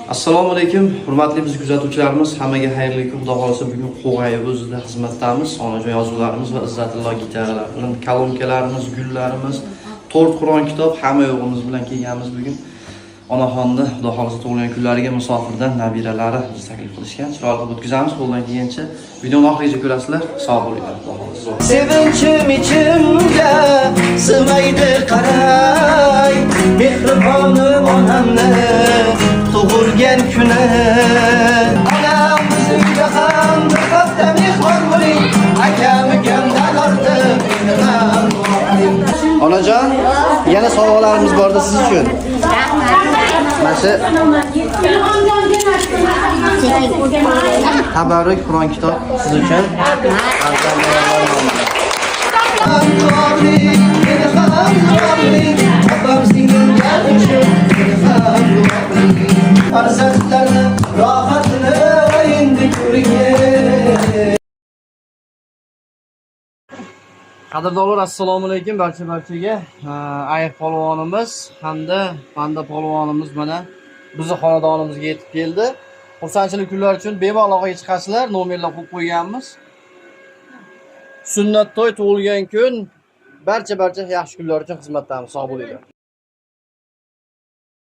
Assalomu alaykum, hurmatli biz kuzatuvchilarimiz, hammaga xayrli kun. Xudo xolasa bugun Qo'g'ay o'zida xizmatdamiz. Onajon yozuvlarimiz va Izzatullo gitaralar bilan kolonkalarimiz, gullarimiz, 4 Qur'on kitob hamma yo'g'imiz bilan kelganmiz bugun. Onaxonni Xudo xolasa tug'ilgan kunlariga musofirdan nabiralari biz taklif qilishgan. Chiroyli o'tkazamiz, qo'ldan kelgancha. Videoni oxirigacha ko'rasizlar. Sog' bo'linglar, Xudo xolasa. Sevinchim ichimga sig'maydi qaray, mehribonim onamni tug'ilgan kuni. Onam bizga ham bir hafta mehmon bo'ling, akam-ukamdan ortiq meni ham bo'ling. Onajon, yana sovg'alarimiz borda siz uchun. Mana tabarruk Qur'on kitob siz uchun. Farzandlarni rohatini endi ko'ring. Qadrdonlar, assalomu alaykum barchaga. Ayiq polvonimiz hamda Panda polvonimiz mana bizning xonadonimizga yetib keldi. Xursandchilik kunlar uchun bemalol aloqaga chiqasizlar, nomerlar qo'yib qo'yganmiz. Sunnat to'y, tug'ilgan kun, barcha yaxshi kunlar uchun xizmatdamiz. Sog' bo'linglar.